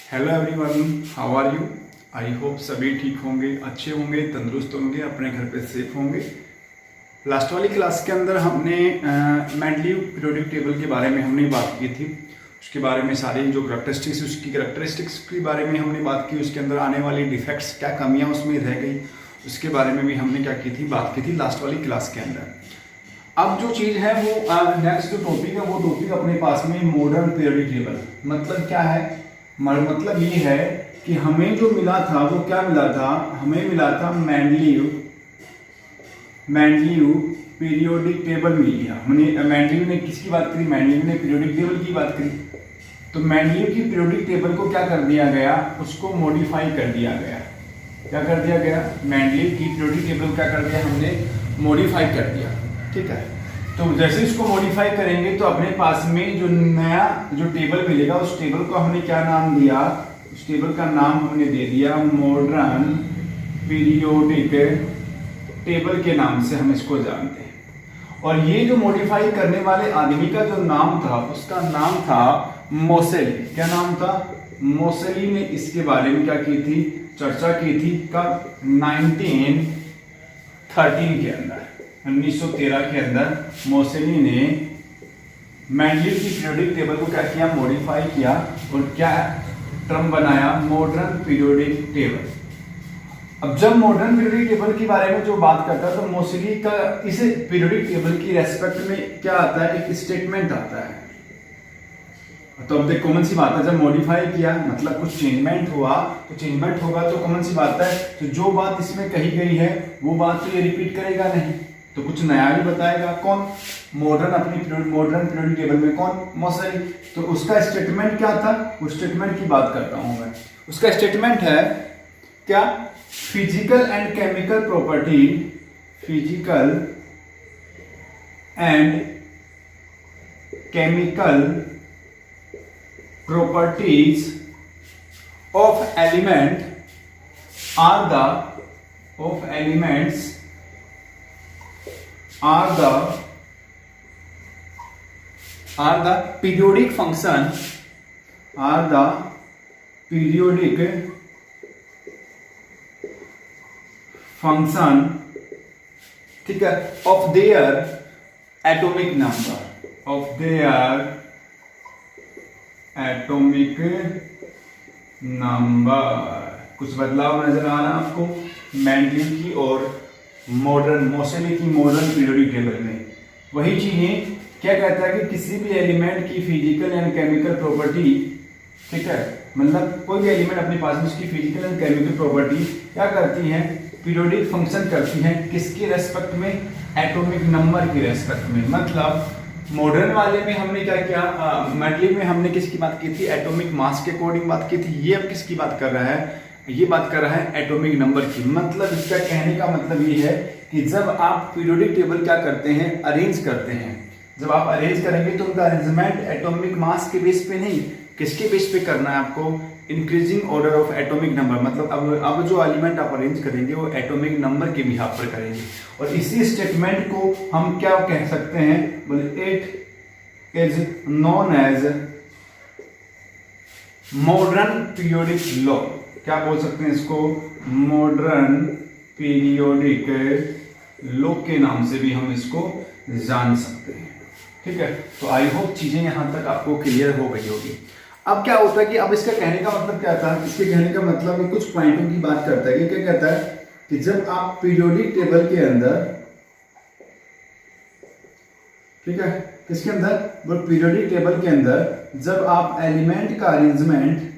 Hello everyone, how are you. I hope सभी ठीक होंगे, अच्छे होंगे, तंदुरुस्त होंगे, अपने घर पे सेफ होंगे। लास्ट वाली क्लास के अंदर हमने मेंडलीव पीरियोडिक टेबल के बारे में हमने बात की थी। उसके बारे में सारी जो करेक्टरिस्टिक्स, उसकी करेक्टरिस्टिक्स के बारे में हमने बात की। उसके अंदर आने वाली डिफेक्ट्स, क्या कमियां उसमें रह गई, उसके बारे में भी हमने क्या की थी, बात की थी लास्ट वाली क्लास के अंदर। अब जो चीज़ है वो नेक्स्ट जो टॉपिक है वो टॉपिक अपने पास में मॉडर्न पीरियोडिक टेबल। मतलब क्या है, मतलब ये है कि हमें जो मिला था वो क्या मिला था, हमें मिला था मेंडलीव पीरियोडिक टेबल मिल गया। हमने मेंडलीव ने किसकी बात करी, मेंडलीव ने पीरियोडिक टेबल की बात करी। तो मेंडलीव की पीरियोडिक टेबल को क्या कर दिया गया, उसको मॉडिफाई कर दिया गया। क्या कर दिया गया, मेंडलीव की पीरियोडिक टेबल क्या कर दिया, हमने मॉडिफाई कर दिया। ठीक है, तो जैसे इसको मॉडिफाई करेंगे तो अपने पास में जो नया जो टेबल मिलेगा उस टेबल को हमने क्या नाम दिया, उस टेबल का नाम हमने दे दिया मॉडर्न पीरियोडिक टेबल के नाम से हम इसको जानते हैं। और ये जो मॉडिफाई करने वाले आदमी का जो नाम था उसका नाम था मोसेली। क्या नाम था, मोसेली ने इसके बारे में क्या की थी, चर्चा की थी। कब, 1913 के अंदर, 1913 के अंदर मोसेली ने मेंडलीव की पीरियोडिक टेबल को क्या किया, मॉडिफाई किया और क्या टर्म बनाया, मॉडर्न पीरियोडिक टेबल। अब जब मॉडर्न पीरियोडिक टेबल के बारे में जो बात करता है तो मोसेली का इस पीरियोडिक टेबल की रेस्पेक्ट में क्या आता है, एक स्टेटमेंट आता है। तो अब देख, कॉमन सी बात है, जब मॉडिफाई किया मतलब कुछ चेंजमेंट हुआ, तो चेंजमेंट होगा तो कॉमन सी बात है, तो जो बात इसमें कही गई है वो बात तो ये रिपीट करेगा नहीं, तो कुछ नया ही बताएगा। कौन, मॉडर्न, अपनी मॉडर्न पीरियोडिक टेबल में कौन, मोसेली। तो उसका स्टेटमेंट क्या था, उस स्टेटमेंट की बात करता हूं मैं। उसका स्टेटमेंट है क्या, physical and chemical property, physical and chemical properties of element are the periodic function, are the periodic function, ठीक है, of their atomic number, of their atomic number. कुछ बदलाव नजर आ रहा है आपको मेंडलीव की और मॉडर्न, मोसेली की मॉडर्न पीरियोडिक टेबल में। वही चीजें क्या कहता है कि किसी भी एलिमेंट की फिजिकल एंड केमिकल प्रॉपर्टी, ठीक है, मतलब कोई भी एलिमेंट अपने पास में उसकी फिजिकल एंड केमिकल प्रॉपर्टी क्या करती है, पीरियोडिक फंक्शन करती है। किसकी रेस्पेक्ट में, एटॉमिक नंबर की रेस्पेक्ट में। मतलब मॉडर्न वाले में हमने क्या किया, मेंडलीव में हमने किसकी बात की थी, एटॉमिक मास के अकॉर्डिंग बात की थी। ये अब किसकी बात कर रहा है, ये बात कर रहा है एटॉमिक नंबर की। मतलब इसका कहने का मतलब ये है कि जब आप पीरियोडिक टेबल क्या करते हैं, अरेंज करते हैं, जब आप अरेंज करेंगे तो उनका अरेंजमेंट एटॉमिक मास के बेस पे नहीं, किसके बेस पे करना है आपको, increasing order of atomic number. मतलब अब जो एलिमेंट आप अरेंज करेंगे वो एटॉमिक नंबर के बिहाफ पर करेंगे। और इसी स्टेटमेंट को हम क्या कह सकते हैं, बोले it is known as modern periodic law. क्या बोल सकते हैं इसको, मॉडर्न पीरियोडिक लॉ के नाम से भी हम इसको जान सकते हैं। ठीक है, तो आई होप चीजें यहां तक आपको क्लियर हो गई होगी। अब क्या होता है कि अब इसका कहने का मतलब क्या था, इसके कहने का मतलब कुछ पॉइंटों की बात करता है कि क्या कहता है कि जब आप पीरियोडिक टेबल के अंदर, ठीक है, किसके अंदर, वो पीरियोडिक टेबल के अंदर जब आप एलिमेंट का अरेंजमेंट,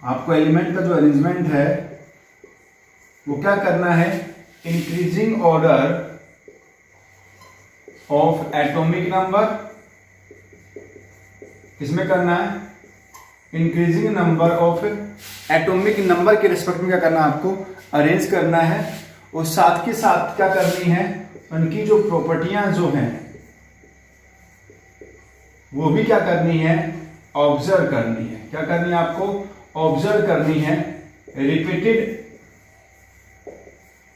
आपको एलिमेंट का जो अरेंजमेंट है वो क्या करना है, increasing order of atomic number, किसमें करना है, increasing number of atomic number के रिस्पेक्ट में क्या करना है, आपको अरेंज करना है। और साथ के साथ क्या करनी है, उनकी जो प्रॉपर्टियां जो हैं वो भी क्या करनी है, ऑब्जर्व करनी है। क्या करनी है आपको, ऑब्जर्व करनी है रिपीटेड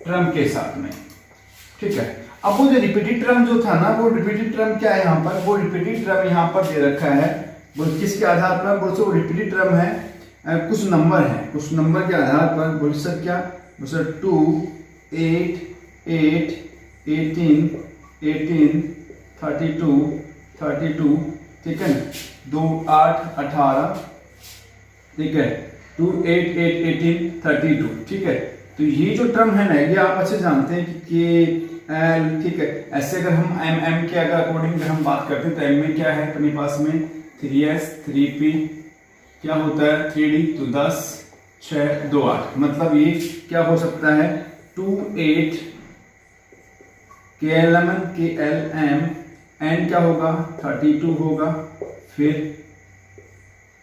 टर्म के साथ में। ठीक है, अब वो जो रिपीटेड टर्म जो था ना, वो रिपीटेड टर्म क्या है यहाँ पर, वो रिपीटेड टर्म यहाँ पर दे रखा है, वो किसके आधार पर, वो रिपीटेड टर्म है कुछ नंबर हैं, कुछ नंबर के आधार पर बोले सर क्या, बोले सर 2, 8, 8, 18, 18, 32, 32, ठीक है, 2, 8, 18, ठीक है, 2, 8, 8, 18, 32, ठीक है। तो ये जो टर्म है ना, ये आप अच्छे जानते हैं कि ठीक है, ऐसे अगर हम एम के अगर अकॉर्डिंग अगर हम बात करते हैं तो एम में क्या है अपने पास में 3s 3p क्या होता है 3d, तो 10, 6, 2, 8, मतलब ये क्या हो सकता है 2, 8 KLM KLM, n क्या होगा 32 होगा, फिर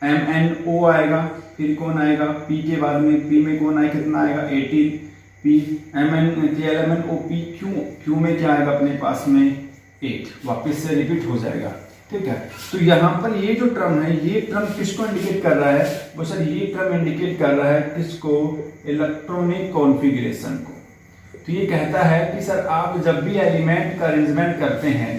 MNO आएगा, फिर कौन आएगा p के बाद में, p में कौन आएगा कितना आएगा 18, p MN KLMN OP Q में क्या आएगा अपने पास में 8, वापस से रिपीट हो जाएगा, ठीक है। तो यहाँ पर ये जो टर्म है, ये टर्म किसको इंडिकेट कर रहा है, वो सर ये टर्म इंडिकेट कर रहा है किसको, इलेक्ट्रॉनिक कॉन्फ़िगरेशन को। तो ये कहता है कि सर आप जब भी एलिमेंट का अरेंजमेंट करते हैं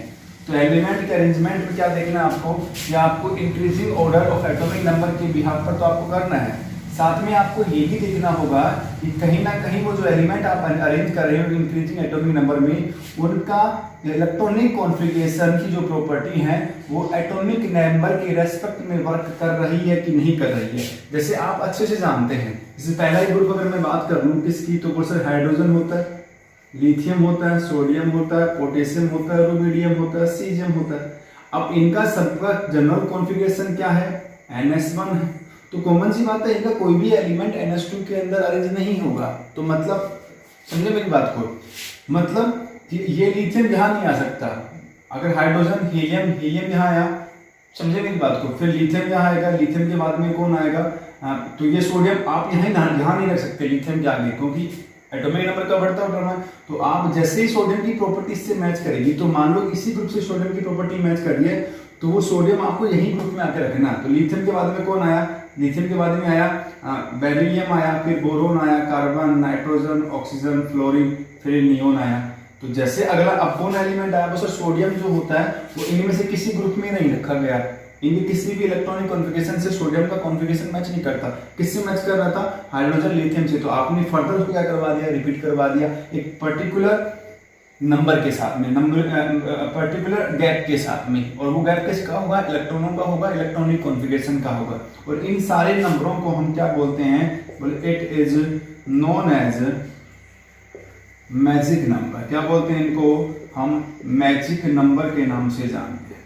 तो एलिमेंट के अरेंजमेंट में क्या देखना है आपको, या आपको increasing order of atomic number के बिहाफ पर तो आपको करना है, साथ में आपको ये भी देखना होगा कि कहीं ना कहीं वो जो एलिमेंट आप अरेंज कर रहे हो इंक्रीजिंग एटॉमिक नंबर में, उनका इलेक्ट्रॉनिक कॉन्फ़िगरेशन की जो प्रॉपर्टी है वो एटॉमिक नंबर के रेस्पेक्ट में वर्क कर रही है कि नहीं कर रही है। जैसे आप अच्छे से जानते हैं, जैसे पहला ही ग्रुप अगर मैं बात कर लूँ किसकी, तो सर हाइड्रोजन होता है, लिथियम होता है, सोडियम होता है, पोटेशियम होता है, रुबिडियम होता है, सीजियम होता है। अब इनका सबका जनरल कॉन्फ़िगरेशन क्या है, NS1 है। तो कॉमन सी बात है, इनका कोई भी एलिमेंट NS2 के अंदर अरेंज नहीं होगा। तो मतलब समझे मेरी बात को, मतलब ये लिथियम यहाँ नहीं आ सकता। अगर हाइड्रोजन हीलियम यहाँ आया, समझे मेरी बात को, फिर लिथियम यहाँ आएगा, लिथियम के बाद में कौन आएगा, तो ये सोडियम आप यहाँ नहीं रख सकते लिथियम के आगे, क्योंकि एटॉमिक नंबर का बढ़ता हुआ है। तो आप जैसे ही सोडियम की प्रॉपर्टी से मैच करेगी, तो मान लो इसी ग्रुप से सोडियम की प्रॉपर्टी मैच कर रही है, तो वो सोडियम आपको यही ग्रुप में आके रखना। तो लिथियम के बाद में कौन आया, लिथियम के बाद में आया बेरिलियम आया, फिर बोरोन आया, कार्बन, नाइट्रोजन, ऑक्सीजन, फ्लोरीन, फिर नियोन आया। तो जैसे अगला अब कौन एलिमेंट आया, बस सोडियम जो होता है वो इनमें से किसी ग्रुप में नहीं रखा गया, इनके किसी भी इलेक्ट्रॉनिक कॉन्फ़िगरेशन से सोडियम का कॉन्फ़िगरेशन मैच नहीं करता। किससे मैच कर रहा था, हाइड्रोजन लिथियम से। तो आपने फर्दर उसको क्या करवा दिया, रिपीट करवा दिया एक पर्टिकुलर नंबर के साथ में, पर्टिकुलर गैप के साथ में, और वो गैप किसका होगा, इलेक्ट्रॉनों का होगा, इलेक्ट्रॉनिक कॉन्फ़िगरेशन का होगा। और इन सारे नंबरों को हम क्या बोलते हैं, बोले it is known as magic number. क्या बोलते हैं इनको, हम मैजिक नंबर के नाम से जानते हैं।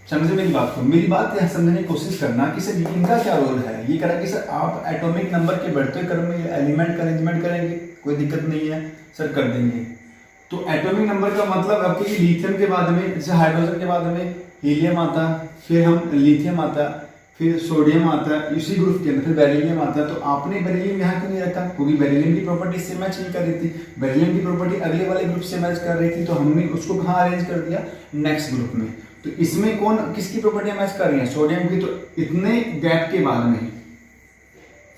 समझे मेरी बात को, मेरी बात यह समझने की कोशिश करना कि सर इनका क्या रोल है। ये कह रहा है कि सर आप एटॉमिक नंबर के बढ़ते क्रम में एलिमेंट का अरेंजमेंट करेंगे, कोई दिक्कत नहीं है सर, कर देंगे। तो एटॉमिक नंबर का मतलब आपके लिथियम के बाद में, जैसे हाइड्रोजन के बाद में हीलियम आता, फिर हम लिथियम आता, फिर सोडियम आता है इसी ग्रुप के अंदर, फिर बेरिलियम आता है। तो आपने बेरिलियम यहाँ क्यों नहीं रखा, क्योंकि बेरिलियम की प्रॉपर्टी इससे मैच नहीं कर रही थी, बेरिलियम की प्रॉपर्टी अगले वाले ग्रुप से मैच कर रही थी, तो हमने उसको कहाँ अरेंज कर दिया, नेक्स्ट ग्रुप में। तो इसमें कौन किसकी प्रॉपर्टी मैच कर रही है, सोडियम की। तो इतने गैप के बाद में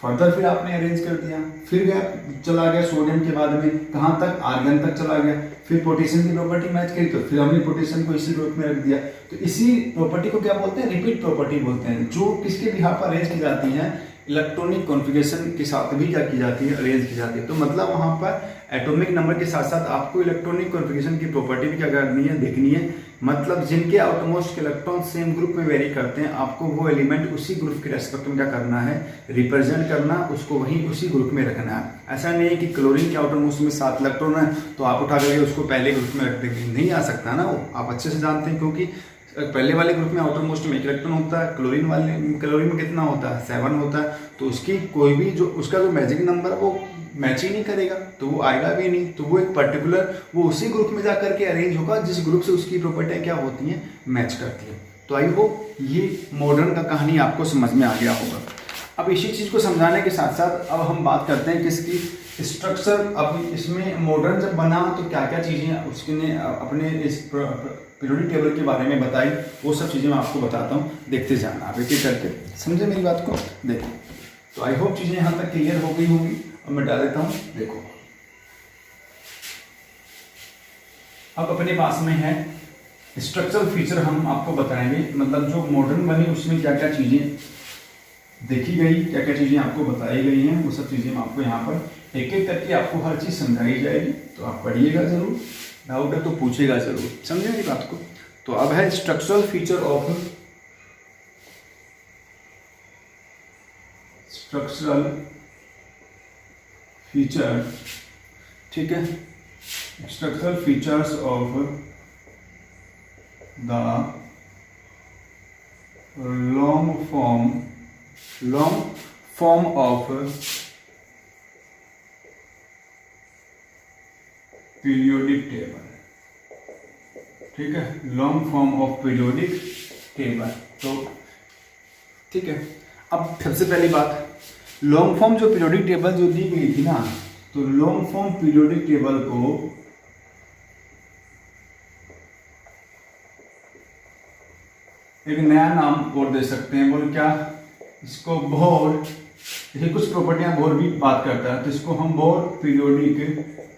फर्दर फिर आपने अरेंज कर दिया, फिर गैप चला गया सोडियम के बाद में कहाँ तक, आर्गन तक चला गया, फिर पोटेशियम की प्रॉपर्टी मैच करी, तो फिर हमने पोटेशियम को इसी ग्रुप में रख दिया। तो इसी प्रॉपर्टी को क्या बोलते हैं, रिपीट प्रॉपर्टी बोलते हैं, जो किसके बिहाफ पर अरेंज की जाती है, इलेक्ट्रॉनिक कॉन्फ़िगरेशन के साथ भी क्या की जाती है, अरेंज की जाती है। तो मतलब वहाँ पर एटॉमिक नंबर के साथ साथ आपको इलेक्ट्रॉनिक कॉन्फ़िगरेशन की प्रॉपर्टी भी क्या करनी है, देखनी है। मतलब जिनके आउटमोस्ट इलेक्ट्रॉन सेम ग्रुप में वेरी करते हैं, आपको वो एलिमेंट उसी ग्रुप के रेस्पेक्ट में क्या करना है, रिप्रेजेंट करना, उसको वहीं उसी ग्रुप में रखना है। ऐसा नहीं है कि क्लोरीन के आउटमोस्ट में 7 इलेक्ट्रॉन है तो आप उठा करके उसको पहले ग्रुप में रख देंगे, नहीं आ सकता ना वो, आप अच्छे से जानते हैं। क्योंकि पहले वाले ग्रुप में आउटर मोस्ट में 1 इलेक्ट्रॉन होता है, क्लोरीन में कितना होता है, 7 होता है। तो उसकी कोई भी जो उसका जो मैजिक नंबर वो मैच ही नहीं करेगा, तो वो आएगा भी नहीं। तो वो एक पर्टिकुलर वो उसी ग्रुप में जा करके अरेंज होगा जिस ग्रुप से उसकी प्रॉपर्टियाँ क्या होती हैं, मैच करती हैं। तो आई होप ये मॉडर्न का कहानी आपको समझ में आ गया होगा। अब इसी चीज़ को समझाने के साथ साथ अब हम बात करते हैं किसकी स्ट्रक्चर। अब इसमें मॉडर्न जब बना तो क्या क्या चीज़ें उसने अपने इस पीरियोडिक टेबल के बारे में बताई, वो सब चीज़ें मैं आपको बताता हूँ, देखते जाना आप एक एक करके, समझे मेरी बात को। देखो तो आई होप चीज़ें यहाँ तक क्लियर हो गई होंगी। अब मैं डाल देता हूँ, देखो अब अपने पास में है स्ट्रक्चरल फीचर, हम आपको बताएंगे मतलब जो मॉडर्न बनी उसमें क्या क्या चीज़ें देखी गई, क्या क्या चीज़ें आपको बताई गई हैं, वो सब चीज़ें आपको यहाँ पर एक एक करके आपको हर चीज़ समझाई जाएगी। तो आप पढ़िएगा ज़रूर, डाउट है तो पूछेगा ज़रूर, समझे मेरी बात को। तो अब है स्ट्रक्चरल फीचर ठीक है, structural features of the long form of periodic table, ठीक है, long form of periodic table. तो ठीक है, अब सबसे पहली बात, लॉन्ग फॉर्म जो पीरियोडिक टेबल जो दी गई थी ना, तो लॉन्ग फॉर्म पीरियोडिक टेबल को एक नया नाम और दे सकते हैं, बोल क्या, इसको बोर, जैसे कुछ प्रॉपर्टियां बोर भी बात करता है, तो इसको हम बोर पीरियोडिक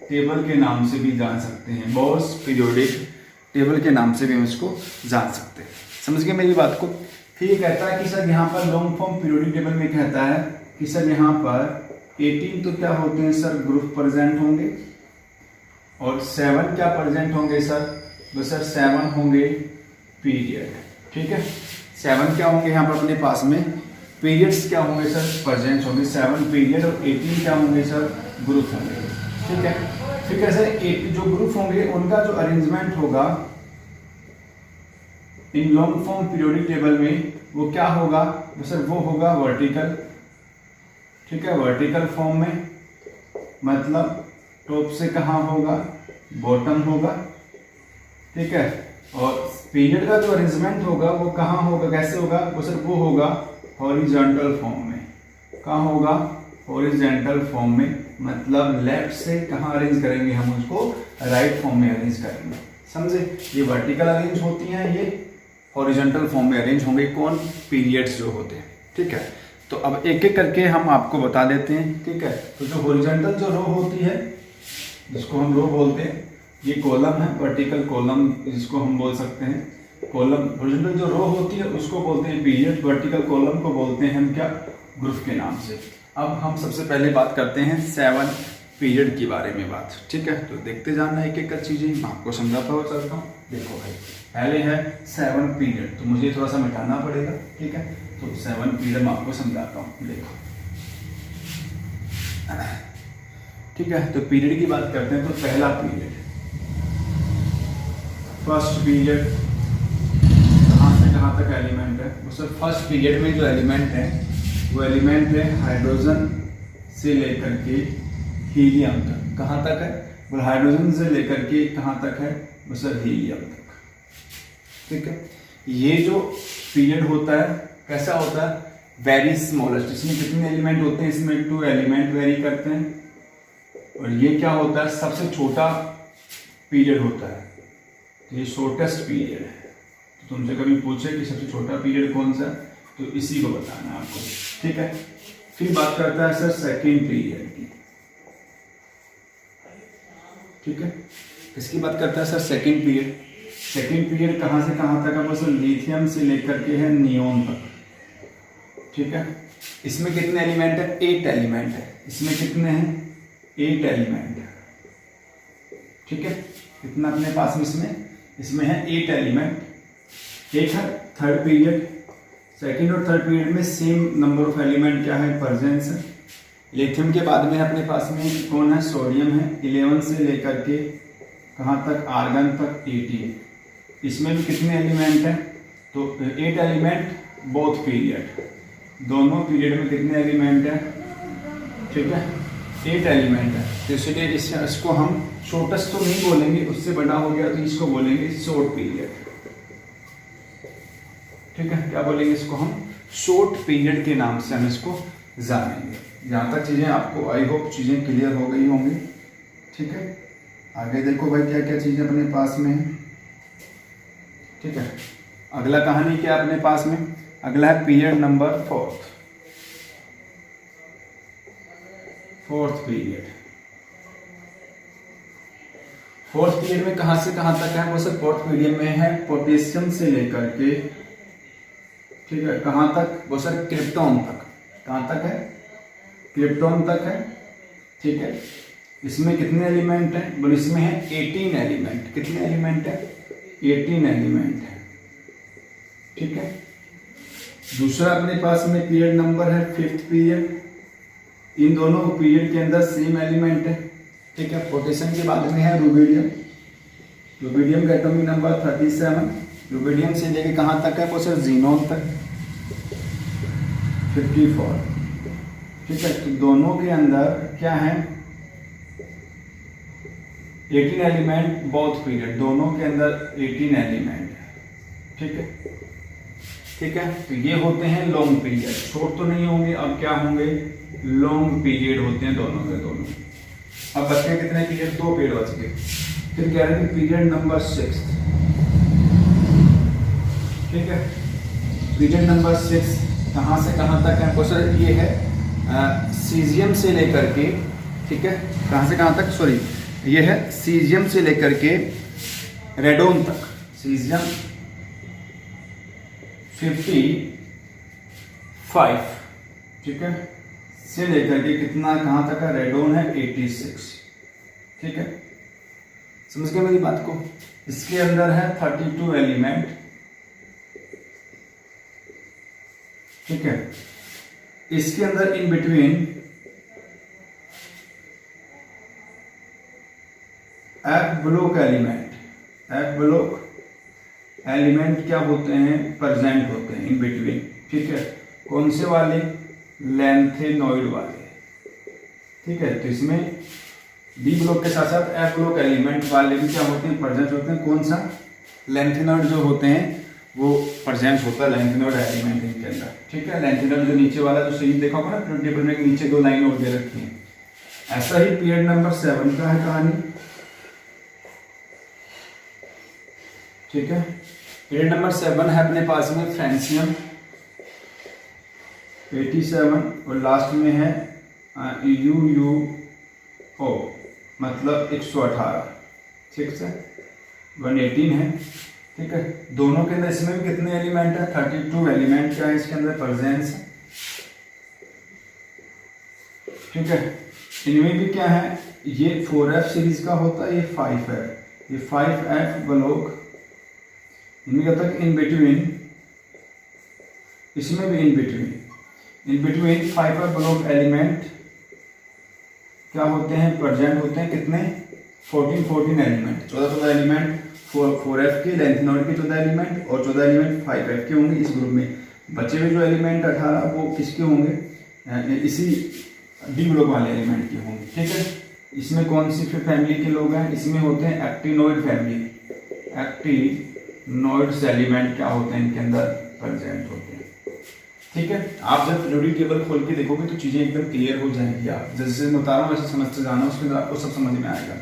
टेबल के नाम से भी जान सकते हैं, बोर्स पीरियोडिक टेबल के नाम से भी हम इसको जान सकते हैं। समझ गए मेरी बात को। फिर ये कहता है कि सर यहाँ पर लॉन्ग फॉर्म पीरियोडिक टेबल में कहता है कि सर यहाँ पर 18 तो क्या होते हैं सर, ग्रुप प्रेजेंट होंगे, और 7 क्या प्रेजेंट होंगे सर, तो सर 7 होंगे पीरियड, ठीक है, 7 क्या होंगे यहाँ पर अपने पास में, पीरियड्स क्या होंगे सर, प्रेजेंट होंगे, 7 पीरियड, और 18 क्या होंगे सर, ग्रुप होंगे, ठीक है। फिर कैसे जो ग्रुप होंगे उनका जो अरेंजमेंट होगा in long form periodic table में, वो क्या होगा, तो सर वो होगा वर्टिकल, ठीक है, वर्टिकल फॉर्म में, मतलब टॉप से कहाँ होगा, बॉटम होगा, ठीक है, और पीरियड का जो अरेंजमेंट होगा वो कहाँ होगा, कैसे होगा, वो सर वो होगा हॉरिजॉन्टल फॉर्म में, कहाँ होगा, हॉरिजॉन्टल फॉर्म में, मतलब लेफ्ट से कहाँ अरेंज करेंगे हम उसको, राइट फॉर्म में अरेंज करेंगे, समझे। ये वर्टिकल अरेंज होती हैं, ये हॉरिजॉन्टल फॉर्म में अरेंज होंगे, कौन, पीरियड्स जो होते हैं, ठीक है। तो अब एक एक करके हम आपको बता देते हैं, ठीक है। तो जो हॉरिजॉन्टल जो रो होती है, जिसको हम रो बोलते हैं, ये कॉलम है, वर्टिकल कॉलम जिसको हम बोल सकते हैं, कॉलम, हॉरिजॉन्टल जो रो होती है उसको बोलते हैं पीरियड, वर्टिकल कॉलम को बोलते हैं हम क्या, ग्रुप के नाम से। अब हम सबसे पहले बात करते हैं 7 पीरियड के बारे में बात, ठीक है। तो देखते जाना एक एक चीजें, मैं आपको समझाता हुआ चलता हूँ। देखो भाई, पहले है 7 पीरियड, तो मुझे थोड़ा सा मिटाना पड़ेगा, ठीक है। तो 7 पीरियड मैं आपको समझाता हूँ, देखो, ठीक है। तो पीरियड की बात करते हैं, तो पहला पीरियड, फर्स्ट पीरियड, कहाँ से कहाँ तक एलिमेंट है, वो सर फर्स्ट पीरियड में जो एलिमेंट है वो एलिमेंट है हाइड्रोजन से लेकर के हीलियम तक, कहाँ तक है, वो हाइड्रोजन से लेकर के कहाँ तक है, वो सर हीलियम तक, ठीक है। ये जो पीरियड होता है कैसा होता है, वेरी स्मॉलेस्ट, इसमें कितने एलिमेंट होते हैं, इसमें 2 एलिमेंट वेरी करते हैं, और ये क्या होता है, सबसे छोटा पीरियड होता है, तो ये शॉर्टेस्ट पीरियड है। तो तुमसे कभी पूछे कि सबसे छोटा पीरियड कौन सा, तो इसी को बताना है आपको, ठीक है। फिर बात करता है सर सेकेंड पीरियड की, ठीक है। इसकी बात करता है sir second period. Second period कहाँ से कहाँ तक है, बस लिथियम से लेकर के है नियोन तक, ठीक है। इसमें कितने एलिमेंट है, 8 एलिमेंट है, इसमें कितने हैं, 8 एलिमेंट है, ठीक है। कितना अपने पास में इसमें है 8 एलिमेंट। एक है थर्ड पीरियड, सेकेंड और थर्ड पीरियड में सेम नंबर ऑफ एलिमेंट क्या है, प्रेजेंस है। लिथियम के बाद में अपने पास में कौन है, सोडियम है, 11 से लेकर के कहाँ तक, आर्गन तक 18। इसमें भी कितने एलिमेंट हैं, तो 8 एलिमेंट बोथ पीरियड, दोनों पीरियड में कितने एलिमेंट हैं, ठीक है, 8 एलिमेंट है। तो इसलिए इसको हम शॉर्टेस्ट तो नहीं बोलेंगे, उससे बड़ा हो गया तो इसको बोलेंगे शॉर्ट पीरियड, ठीक है। क्या बोलेंगे इसको हम, शॉर्ट पीरियड के नाम से हम इसको जानेंगे। यहाँ तक चीजें आपको आई होप चीजें क्लियर हो गई होंगी, ठीक है। आगे देखो भाई क्या क्या चीजें अपने पास में है, ठीक है। अगला कहानी क्या अपने पास में, अगला है period number 4th period. 4th period में कहां से कहां तक है, वो सब 4th पीरियड में है पोटेशियम से लेकर के, ठीक है, कहां तक, वो सर क्रिप्टॉन तक, कहाँ तक है, क्रिप्टॉन तक है। ठीक है, इसमें कितने एलिमेंट हैं, बोले इसमें है 18 एलिमेंट। कितने एलिमेंट है, 18 एलिमेंट है। ठीक है, दूसरा अपने पास में पीरियड नंबर है 5th पीरियड। इन दोनों पीरियड के अंदर सेम एलिमेंट है। ठीक है, पोटेशियम के बाद में है रुबिडियम। रुबिडियम का एटॉमिक नंबर 37। रुबिडियम से लेके कहाँ तक है, प्रोसेस जीनोन तक 54। ठीक है, तो दोनों के अंदर क्या है, 18 एलिमेंट बोथ पीरियड, दोनों के अंदर 18 एलिमेंट है। ठीक है, ठीक है, तो ये होते हैं लॉन्ग पीरियड। शॉर्ट तो नहीं होंगे, अब क्या होंगे, लॉन्ग पीरियड होते हैं दोनों के दोनों। अब बचे कितने पीरियड, 2 पीरियड बच गए। फिर कह रहे हैं पीरियड नंबर 6। ठीक है, पीरियड नंबर 6 कहाँ से कहाँ तक है, क्वेश्चन ये है सीजियम से लेकर के, ठीक है, कहाँ से कहाँ तक, सॉरी ये है सीजियम से लेकर के रेडोन तक। सीजियम 55, ठीक है, से लेकर के कितना कहाँ तक है, रेडोन है 86। ठीक है, समझ गए मेरी बात को। इसके अंदर है 32 एलिमेंट। ठीक है, इसके अंदर in between F block element क्या होते हैं, प्रेजेंट होते हैं इन बिटवीन। ठीक है, कौन से वाले, लैंथेनॉइड वाले। ठीक है, तो इसमें डी ब्लॉक के साथ साथ एफ ब्लॉक एलिमेंट वाले भी क्या होते हैं, प्रेजेंट होते हैं। कौन सा, लैंथेनॉइड जो होते हैं वो प्रेजेंट होता है लैंथेनॉइड एलिमेंट इनके अंदर। ठीक है, लैंथेनॉइड जो नीचे वाला जो सीरीज देखा होगा ना पीरियड टेबल में, नीचे 2 लाइन और दे रखी है। ऐसा ही पीरियड नंबर 7 का है कहानी। ठीक है, पीरियड नंबर 7 है अपने पास में फ्रेंसियम 87 और लास्ट में है UUO मतलब 118। ठीक है, 118 है। ठीक है, दोनों के अंदर इसमें भी कितने एलिमेंट है, 32 एलिमेंट का है इसके अंदर प्रेजेंस। ठीक है, इनमें भी क्या है, ये 4F सीरीज का होता है, ये 5F, ये 5F ब्लॉक। इनमें क्या तक इन बिटवीन, इसमें भी in between 5F block element क्या होते हैं, प्रेजेंट होते हैं। कितने, 14 एलिमेंट, 14 एलिमेंट 4F के, लैंथेनॉइड के 14 एलिमेंट और 14 एलिमेंट 5F के होंगे इस ग्रुप में। बचे हुए जो एलिमेंट 18 वो किसके होंगे, इसी डी ब्लॉक वाले एलिमेंट के होंगे। ठीक है, इसमें कौन सी फिर फैमिली के लोग हैं, इसमें होते हैं एक्टिनोइड फैमिली। एक्टिनोइड्स एलिमेंट क्या होते हैं, इनके अंदर प्रेजेंट होते हैं। ठीक है, आप जब पीरियोडिक टेबल खोल के देखोगे तो चीजें एकदम क्लियर हो जाएंगी। आप जैसे मैं बता रहा हूँ वैसे समझते जाना, उसके अंदर आपको सब समझ में आएगा।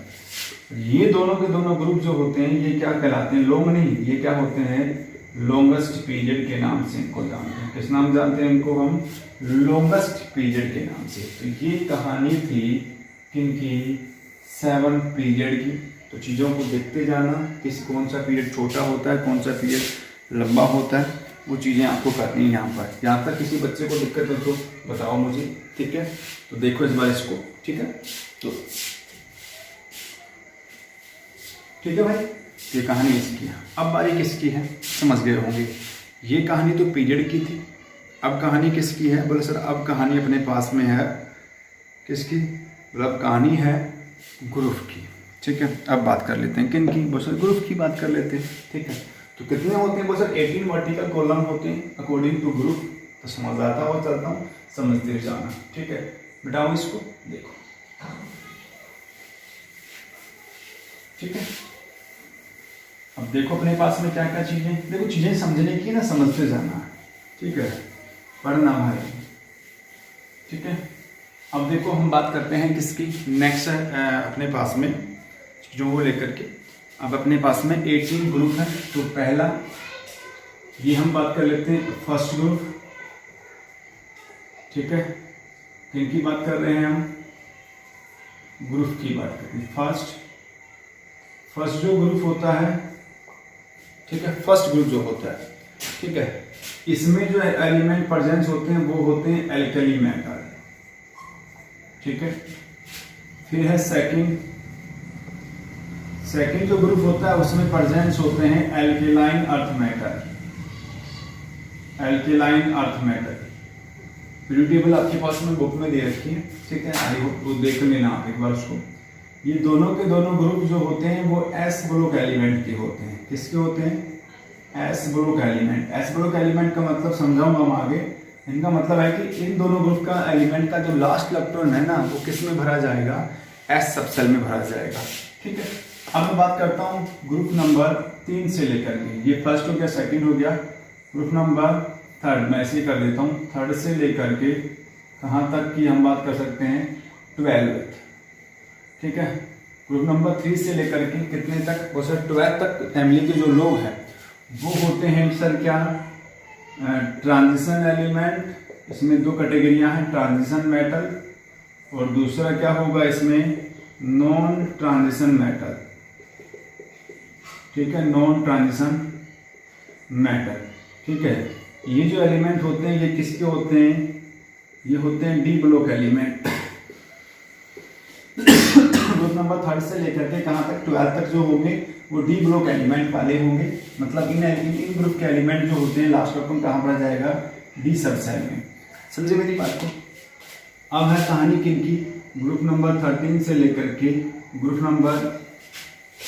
ये दोनों के दोनों ग्रुप जो होते हैं ये क्या कहलाते हैं, लॉन्ग नहीं, ये क्या होते हैं, लॉन्गेस्ट पीरियड के नाम से इनको जानते हैं। किस नाम जानते हैं इनको हम, लॉन्गेस्ट पीरियड के नाम से। तो ये कहानी थी किनकी, 7 पीरियड की। तो चीज़ों को देखते जाना, कौन सा पीरियड छोटा होता है, कौन सा पीरियड लंबा होता है, वो चीज़ें आपको करनी है यहाँ पर। यहाँ तक किसी बच्चे को दिक्कत हो तो बताओ मुझे। ठीक है, तो देखो इस बार इसको। ठीक है, तो ठीक है भाई, ये कहानी इसकी है। अब बारी किसकी है, समझ गए होंगे। ये कहानी तो पीरियड की थी, अब कहानी किसकी है, बोले सर अब कहानी अपने पास में है किसकी, मतलब कहानी है ग्रुप की। ठीक है, अब बात कर लेते हैं किन की, बोले सर ग्रुप की बात कर लेते हैं। ठीक है, तो कितने होते हैं, बोले सर 18 वर्टिकल कॉलम होते हैं अकॉर्डिंग टू ग्रुप। तो समझ आता हुआ चलता हूँ, समझते जाना। ठीक है, बिठाओ इसको, देखो। ठीक है, अब देखो अपने पास में क्या क्या चीजें, देखो चीजें समझने की ना, समझते जाना है। ठीक है, पढ़ना भाई। ठीक है, अब देखो हम बात करते हैं किसकी, नेक्स्ट अपने पास में जो वो लेकर के अब अपने पास में 18 ग्रुप है। तो पहला ये हम बात कर लेते हैं फर्स्ट ग्रुप। ठीक है, किनकी बात कर रहे हैं हम, ग्रुप की बात कर रहे हैं। फर्स्ट जो ग्रुप होता है, ठीक है, फर्स्ट ग्रुप जो होता है, ठीक है, इसमें जो एलिमेंट प्रेजेंस होते हैं वो होते हैं एल्कली मेटल, ठीक है। फिर है सेकंड जो ग्रुप होता है उसमें प्रेजेंस होते हैं alkaline earth metal, alkaline earth metal. Periodic table आपके पास में बुक में दे रखी है, ठीक है, आई होप वो देख लेना आप एक बार उसको। ये दोनों के दोनों ग्रुप जो होते हैं वो एस ब्लॉक एलिमेंट के होते हैं। किसके होते हैं? S block element. S block element का मतलब समझाऊंगा मैं आगे। इनका मतलब है कि इन दोनों ग्रुप का एलिमेंट का जो लास्ट इलेक्ट्रॉन है ना वो किस में भरा जाएगा? एस सबसेल में भरा जाएगा, ठीक है। अब मैं बात करता हूँ ग्रुप नंबर 3 से लेकर के, ये फर्स्ट हो गया, सेकंड हो गया, ग्रुप नंबर थर्ड मैं ऐसे ही कर देता हूँ। थर्ड से लेकर के कहाँ तक की हम बात कर सकते हैं? 12, ठीक है। ग्रुप नंबर 3 से लेकर के कितने तक? वो सर 12 तक फैमिली के जो लोग हैं वो होते हैं सर क्या? Transition element. इसमें 2 कैटेगरियां हैं, ट्रांजिशन मेटल और दूसरा क्या होगा इसमें? नॉन ट्रांजिशन मेटल, ठीक है, नॉन ट्रांजिशन मेटल, ठीक है। ये जो एलिमेंट होते हैं ये किसके होते हैं? ये होते हैं D block element. Group number 3 से लेकर के कहाँ तक? 12 तक जो होंगे वो डी ब्लॉक एलिमेंट वाले होंगे। मतलब इन ग्रुप के एलिमेंट जो होते हैं लास्ट इलेक्ट्रॉन कहाँ पर जाएगा? डी सबसेल में। समझे मेरी बात को? अब है कहानी किनकी? ग्रुप नंबर 13 से लेकर के ग्रुप नंबर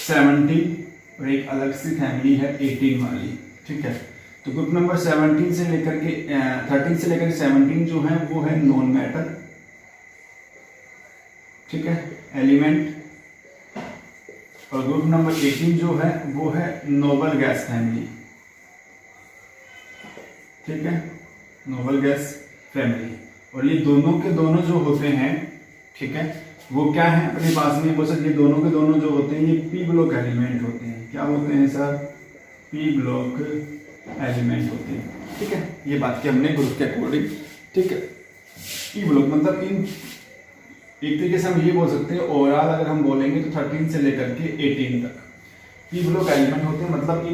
17 और एक अलग सी फैमिली है 18 वाली, ठीक है। तो ग्रुप नंबर 17 से लेकर के 13 से लेकर के 17 जो है वो है नॉन मेटल, ठीक है, एलिमेंट। और ग्रुप नंबर 18 जो है वो है नोबल गैस फैमिली, ठीक है, नोबल गैस फैमिली। और ये दोनों के दोनों जो होते हैं, ठीक है, वो क्या है अपने पास में? वो सर ये दोनों के दोनों जो होते हैं ये पी ब्लॉक एलिमेंट होते हैं। क्या होते हैं सर? पी ब्लॉक एलिमेंट होते हैं, ठीक है। ये बात की हमने ग्रुप के अकॉर्डिंग, ठीक है। पी ब्लॉक मतलब इन एक तरीके से हम ये बोल सकते हैं ओवरऑल अगर हम बोलेंगे तो 13 से लेकर के 18 तक पी ब्लॉक एलिमेंट होते हैं। मतलब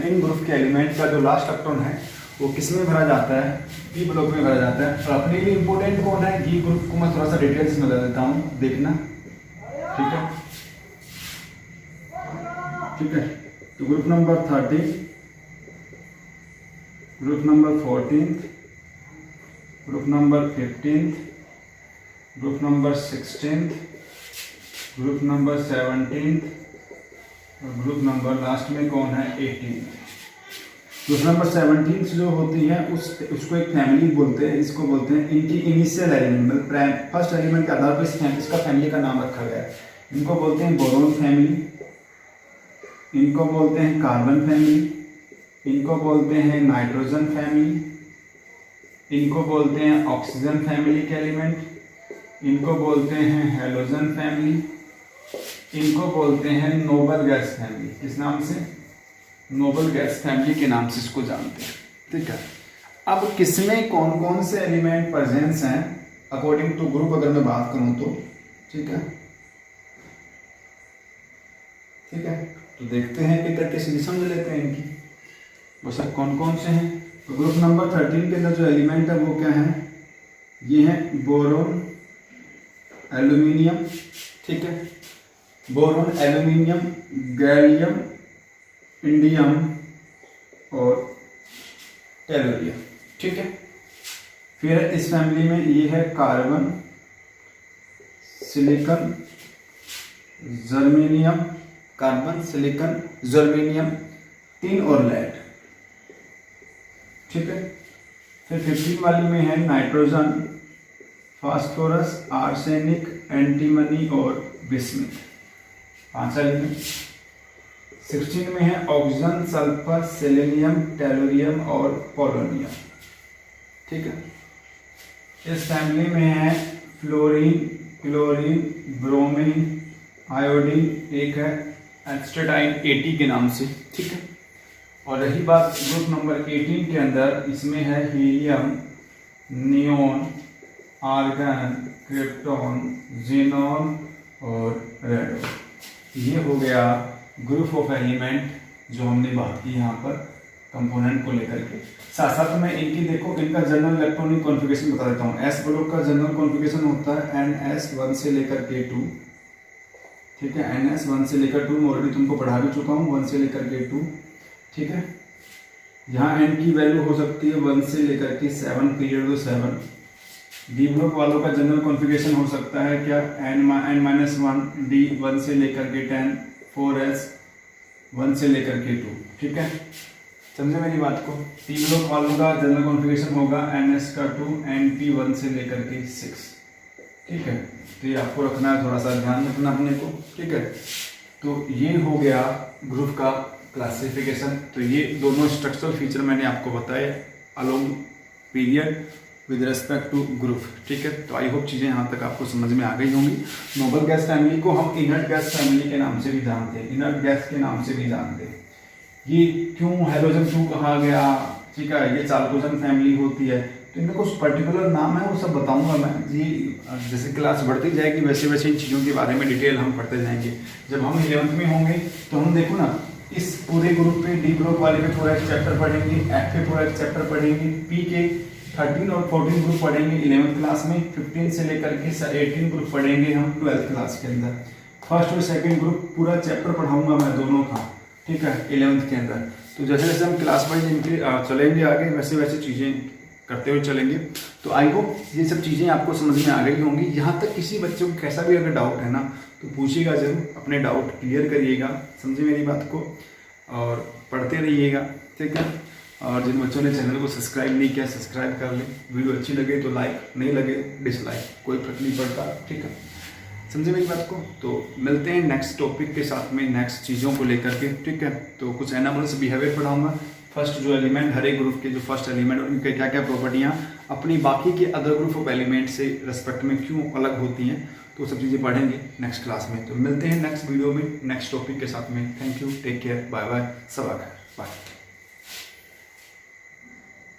इन ग्रुप के एलिमेंट का जो लास्ट इलेक्ट्रॉन है वो किस में भरा जाता है? पी ब्लॉक में भरा जाता है। और अपने लिए इंपॉर्टेंट कौन है? ये ग्रुप को मैं थोड़ा सा डिटेल्स में बता देता हूँ, देखना, ठीक है, ठीक है। तो group number 13, group number 14, group number 15, group number 16, group number 17 और ग्रुप नंबर लास्ट में कौन है? 18। ग्रुप नंबर 17 जो होती है उसको एक फैमिली बोलते हैं, इसको बोलते हैं इनकी इनिशियल एलिमेंट, फर्स्ट एलिमेंट के आधार पर इसका फैमिली का नाम रखा गया है। इनको बोलते हैं बोरोन फैमिली, इनको बोलते हैं कार्बन फैमिली, इनको बोलते हैं नाइट्रोजन फैमिली, इनको बोलते हैं ऑक्सीजन फैमिली के एलिमेंट, इनको बोलते हैं हेलोजन फैमिली, इनको बोलते हैं नोबल गैस फैमिली। किस नाम से? नोबल गैस फैमिली के नाम से इसको जानते हैं, ठीक है। अब किसमें कौन कौन से एलिमेंट प्रेजेंस हैं अकॉर्डिंग टू ग्रुप अगर मैं बात करूं तो, ठीक है, ठीक है। तो देखते हैं कि करके सीधी समझ लेते हैं इनकी वो सब कौन कौन से हैं। तो ग्रुप नंबर 13 के अंदर जो एलिमेंट है वो क्या है? ये है बोरोन, एल्यूमिनियम, ठीक है, बोरोन, एल्यूमिनियम, गैलियम, इंडियम और टेलोरियम, ठीक है। फिर इस फैमिली में ये है carbon, silicon, germanium, carbon, silicon, germanium, tin और लेड, ठीक है। फिर 15 वाली में है नाइट्रोजन, फास्फोरस, आर्सेनिक, एंटीमनी और बिस्मिथ, 5 एलिमेंट। 16 में है ऑक्सीजन, सल्फर, सेलेनियम, टेलोरियम और पोलोनियम, ठीक है। इस फैमिली में है फ्लोरीन, क्लोरीन, ब्रोमीन, आयोडीन, एक है एस्टेटाइन 80 के नाम से, ठीक है। और रही बात ग्रुप नंबर 18 के अंदर, इसमें है helium, neon, argon, krypton, xenon और रेडॉन। ये हो गया ग्रुप ऑफ एलिमेंट जो हमने बात की यहाँ पर कंपोनेंट को लेकर के। साथ साथ में इनकी देखो इनका जनरल इलेक्ट्रॉनिक कॉन्फ़िगरेशन बता देता हूँ। एस ब्लॉक का जनरल कॉन्फ़िगरेशन होता है NS1 से लेकर K2, ठीक है। NS1 से लेकर 2 मैं ऑलरेडी तुमको पढ़ा भी चुका हूँ, 1 से लेकर K2, ठीक है। यहाँ N की वैल्यू हो सकती है 1 से लेकर के 7, पीरियड दो 7। डी ब्लॉक वालों का जनरल कॉन्फ़िगरेशन हो सकता है क्या, N-1 D 1 से लेकर के 10, 4S 1 से लेकर के 2, ठीक है। समझे मेरी बात को। टी ब्लॉक वालों का जनरल कॉन्फ़िगरेशन होगा NS का 2, NP 1 से लेकर के 6, ठीक है। तो ये आपको रखना है, थोड़ा सा ध्यान रखना अपने को, ठीक है। तो ये हो गया ग्रुप का क्लासिफिकेशन। तो ये दोनों स्ट्रक्चरल फीचर मैंने आपको बताए along period with respect to group, ठीक है। तो आई होप चीज़ें यहाँ तक आपको समझ में आ गई होंगी। नोबल गैस फैमिली को हम इनर्ट गैस फैमिली के नाम से भी जानते हैं, इनर्ट गैस के नाम से भी जानते हैं। ये क्यों हैलोजन क्यों कहा गया, ठीक है, ये चाल्कोजन फैमिली होती है। तो इनका कुछ पर्टिकुलर नाम है, वो सब बताऊंगा मैं जी। जैसे क्लास बढ़ती जाएगी वैसे वैसे इन चीज़ों के बारे में डिटेल हम पढ़ते जाएंगे। जब हम 11th में होंगे तो हम देखो ना, इस पूरे ग्रुप पे डी ग्रुप वाले पे पूरा एक चैप्टर पढ़ेंगे, एफ पे पूरा एक चैप्टर पढ़ेंगे, पी के 13 और 14 ग्रुप पढ़ेंगे 11th क्लास में, 15 से लेकर के 18 ग्रुप पढ़ेंगे हम 12th क्लास के अंदर। फर्स्ट और सेकंड ग्रुप पूरा चैप्टर पढ़ाऊंगा मैं दोनों का, ठीक है, 11th के अंदर। तो जैसे जैसे हम क्लास वाइज इनके चलेंगे आगे, वैसे वैसे चीज़ें करते हुए चलेंगे। तो आई होप ये सब चीज़ें आपको समझ में आ गई होंगी। यहाँ तक किसी बच्चों को कैसा भी अगर डाउट है ना तो पूछिएगा ज़रूर, अपने डाउट क्लियर करिएगा, समझे मेरी बात को, और पढ़ते रहिएगा, ठीक है। और जिन बच्चों ने चैनल को सब्सक्राइब नहीं किया सब्सक्राइब कर लें। वीडियो अच्छी लगे तो लाइक, नहीं लगे डिसलाइक, कोई फर्क नहीं पड़ता, ठीक है, समझे मेरी बात को। तो मिलते हैं नेक्स्ट टॉपिक के साथ में, नेक्स्ट चीज़ों को लेकर के, ठीक है। तो कुछ एनामल्स बिहेवियर पढ़ाऊंगा, फर्स्ट जो एलिमेंट हर एक ग्रुप के जो फर्स्ट एलिमेंट और उनके क्या क्या प्रॉपर्टियाँ अपनी बाकी के अदर ग्रुप ऑफ एलिमेंट से रिस्पेक्ट में क्यों अलग होती हैं, तो सब चीज़ें पढ़ेंगे नेक्स्ट क्लास में। तो मिलते हैं नेक्स्ट वीडियो में नेक्स्ट टॉपिक के साथ में। Thank you, take care, bye bye, सब आ गए, बाय।